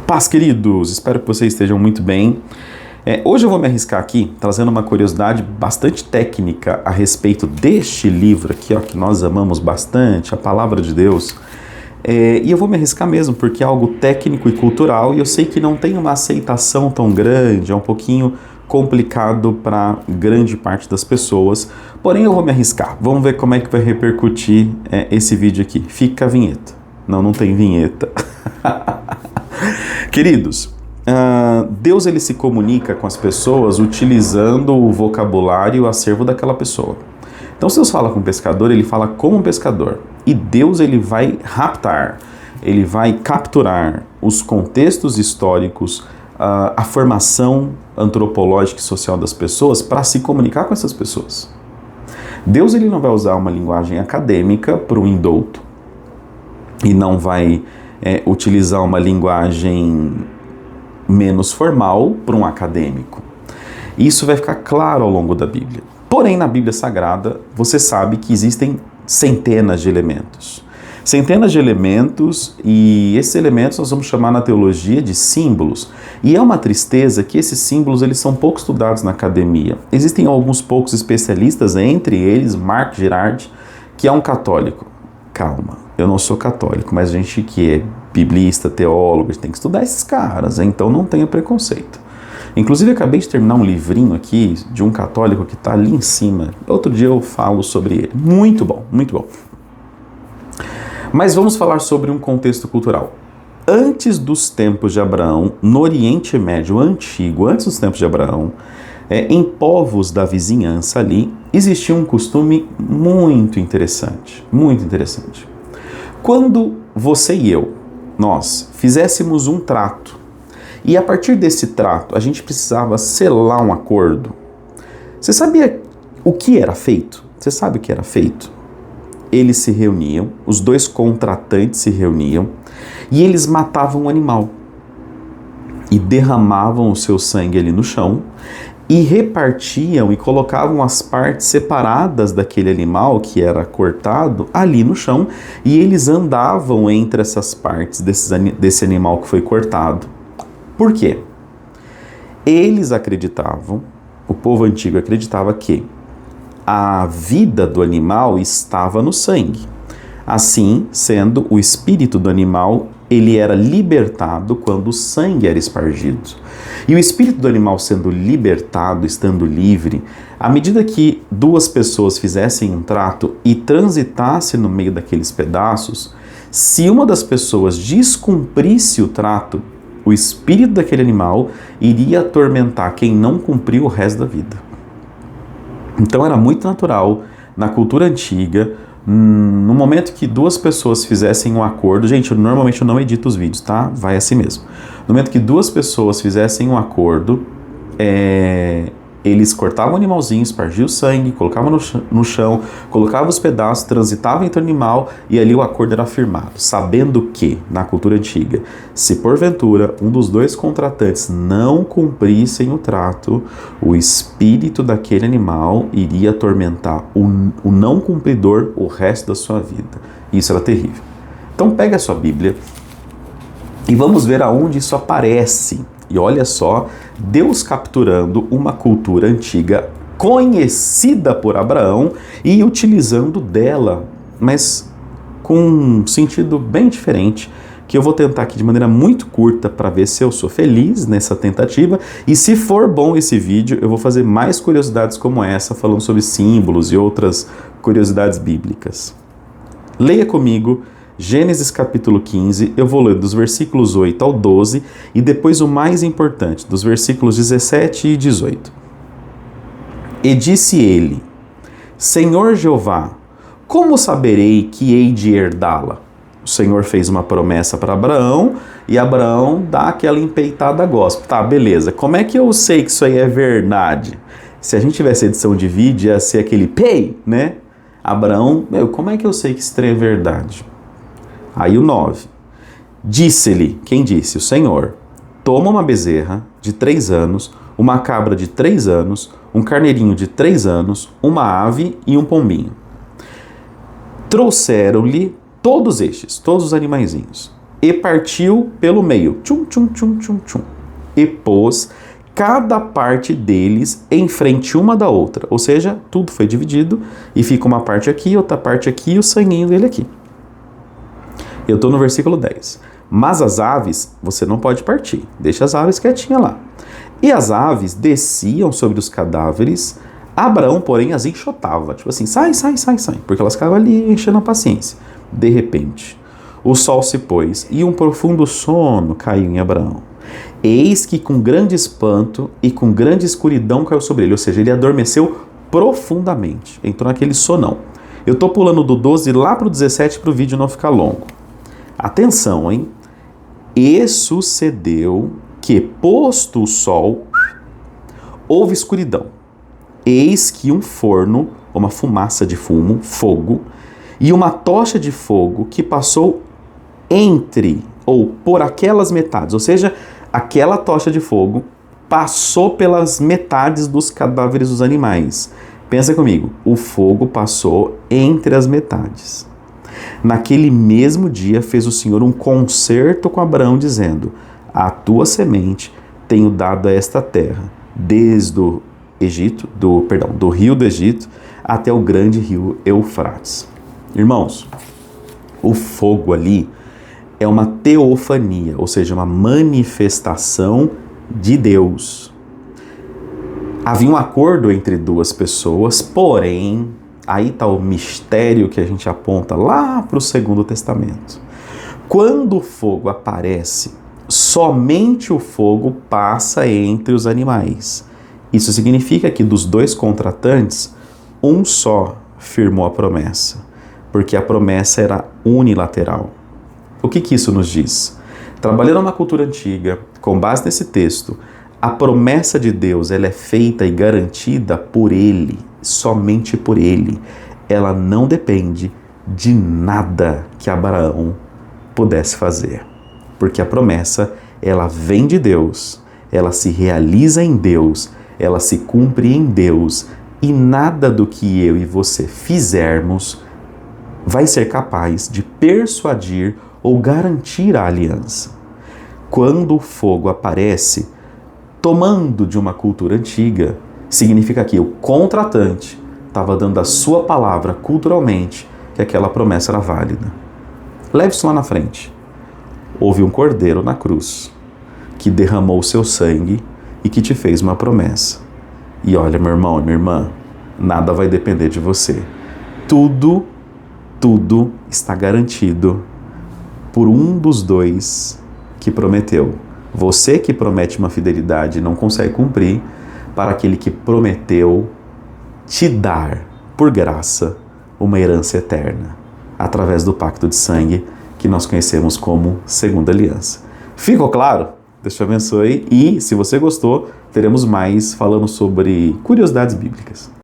Paz, queridos! Espero que vocês estejam muito bem. Hoje eu vou me arriscar aqui, trazendo uma curiosidade bastante técnica a respeito deste livro aqui, ó, que nós amamos bastante, a Palavra de Deus. E eu vou me arriscar mesmo, porque é algo técnico e cultural, e eu sei que não tem uma aceitação tão grande, é um pouquinho complicado para grande parte das pessoas, porém eu vou me arriscar. Vamos ver como é que vai repercutir esse vídeo aqui. Fica a vinheta. Não tem vinheta. Queridos, Deus ele se comunica com as pessoas utilizando o vocabulário e o acervo daquela pessoa. Então, se Deus fala com um pescador, ele fala como um pescador. E Deus ele vai raptar, ele vai capturar os contextos históricos, a formação antropológica e social das pessoas para se comunicar com essas pessoas. Deus ele não vai usar uma linguagem acadêmica para o indouto e não vai utilizar uma linguagem menos formal para um acadêmico. Isso vai ficar claro ao longo da Bíblia. Porém, na Bíblia Sagrada, você sabe que existem centenas de elementos. Centenas de elementos, e esses elementos nós vamos chamar na teologia de símbolos. E é uma tristeza que esses símbolos eles são pouco estudados na academia. Existem alguns poucos especialistas, entre eles Mark Girard, que é um católico. Calma, eu não sou católico, mas gente que é biblista, teólogo, a gente tem que estudar esses caras, então não tenha preconceito. Inclusive, eu acabei de terminar um livrinho aqui de um católico que está ali em cima. Outro dia eu falo sobre ele. Muito bom, muito bom. Mas vamos falar sobre um contexto cultural. Antes dos tempos de Abraão, no Oriente Médio Antigo, antes dos tempos de Abraão, em povos da vizinhança ali, existia um costume muito interessante, muito interessante. Quando você e eu, nós, fizéssemos um trato, e a partir desse trato, a gente precisava selar um acordo. Você sabia o que era feito? Você sabe o que era feito? Eles se reuniam, os dois contratantes se reuniam, e eles matavam um animal. E derramavam o seu sangue ali no chão, e repartiam e colocavam as partes separadas daquele animal que era cortado ali no chão, e eles andavam entre essas partes desse animal que foi cortado. Por quê? Eles acreditavam, o povo antigo acreditava que a vida do animal estava no sangue. Assim, sendo o espírito do animal, ele era libertado quando o sangue era espargido. E o espírito do animal sendo libertado, estando livre, à medida que duas pessoas fizessem um trato e transitassem no meio daqueles pedaços, se uma das pessoas descumprisse o trato, o espírito daquele animal iria atormentar quem não cumpriu o resto da vida. Então era muito natural, na cultura antiga, no momento que duas pessoas fizessem um acordo, gente, normalmente eu não edito os vídeos, tá? Vai assim mesmo. No momento que duas pessoas fizessem um acordo, eles cortavam o animalzinho, espargiam o sangue, colocavam no chão, colocavam os pedaços, transitavam entre o animal e ali o acordo era firmado, sabendo que, na cultura antiga, se porventura um dos dois contratantes não cumprissem o trato, o espírito daquele animal iria atormentar o não cumpridor o resto da sua vida. Isso era terrível. Então pega a sua Bíblia e vamos ver aonde isso aparece. E olha só, Deus capturando uma cultura antiga conhecida por Abraão e utilizando dela, mas com um sentido bem diferente, que eu vou tentar aqui de maneira muito curta para ver se eu sou feliz nessa tentativa. E se for bom esse vídeo, eu vou fazer mais curiosidades como essa, falando sobre símbolos e outras curiosidades bíblicas. Leia comigo Gênesis capítulo 15, eu vou ler dos versículos 8 ao 12 e depois o mais importante, dos versículos 17 e 18. E disse ele: Senhor Jeová, como saberei que hei de herdá-la? O Senhor fez uma promessa para Abraão e Abraão dá aquela empeitada gospel. Tá, beleza, como é que eu sei que isso aí é verdade? Se a gente tivesse edição de vídeo, ia ser aquele pay, né? Abraão, como é que eu sei que isso é verdade? Aí o 9. Disse-lhe, quem disse? O Senhor. Toma uma bezerra de 3 anos, uma cabra de 3 anos, um carneirinho de 3 anos, uma ave e um pombinho. Trouxeram-lhe todos os animaizinhos. e partiu pelo meio, tchum, tchum, tchum, tchum, tchum, e pôs cada parte deles em frente uma da outra, ou seja, tudo foi dividido e fica uma parte aqui, outra parte aqui e o sanguinho dele aqui. Eu estou no versículo 10. Mas as aves, você não pode partir, deixa as aves quietinhas lá. E as aves desciam sobre os cadáveres, Abraão, porém, as enxotava, tipo assim, sai, sai, sai, sai, porque elas ficavam ali enchendo a paciência. De repente, o sol se pôs e um profundo sono caiu em Abraão. Eis que com grande espanto e com grande escuridão caiu sobre ele, ou seja, ele adormeceu profundamente, entrou naquele sonão. Eu estou pulando do 12 lá para o 17 para o vídeo não ficar longo. Atenção, hein? E sucedeu que, posto o sol, houve escuridão. Eis que um forno, uma fumaça de fumo, fogo, e uma tocha de fogo que passou entre, ou por aquelas metades, ou seja, aquela tocha de fogo passou pelas metades dos cadáveres dos animais. Pensa comigo, o fogo passou entre as metades. Naquele mesmo dia fez o Senhor um concerto com Abraão, dizendo: a tua semente tenho dado a esta terra, desde o Egito, do rio do Egito até o grande rio Eufrates. Irmãos, o fogo ali é uma teofania, ou seja, uma manifestação de Deus. Havia um acordo entre duas pessoas, porém, aí está o mistério que a gente aponta lá para o Segundo Testamento. Quando o fogo aparece, somente o fogo passa entre os animais. Isso significa que dos dois contratantes, um só firmou a promessa, porque a promessa era unilateral. O que isso nos diz? Trabalhando na cultura antiga, com base nesse texto, a promessa de Deus ela é feita e garantida por Ele, somente por Ele. Ela não depende de nada que Abraão pudesse fazer, porque a promessa ela vem de Deus, ela se realiza em Deus, ela se cumpre em Deus, e nada do que eu e você fizermos vai ser capaz de persuadir ou garantir a aliança. Quando o fogo aparece, tomando de uma cultura antiga, significa que o contratante estava dando a sua palavra culturalmente que aquela promessa era válida. Leve isso lá na frente. Houve um cordeiro na cruz que derramou o seu sangue e que te fez uma promessa. E olha, meu irmão e minha irmã, nada vai depender de você. Tudo está garantido por um dos dois que prometeu. Você que promete uma fidelidade e não consegue cumprir, para aquele que prometeu te dar, por graça, uma herança eterna, através do pacto de sangue que nós conhecemos como Segunda Aliança. Ficou claro? Deus te abençoe e, se você gostou, teremos mais falando sobre curiosidades bíblicas.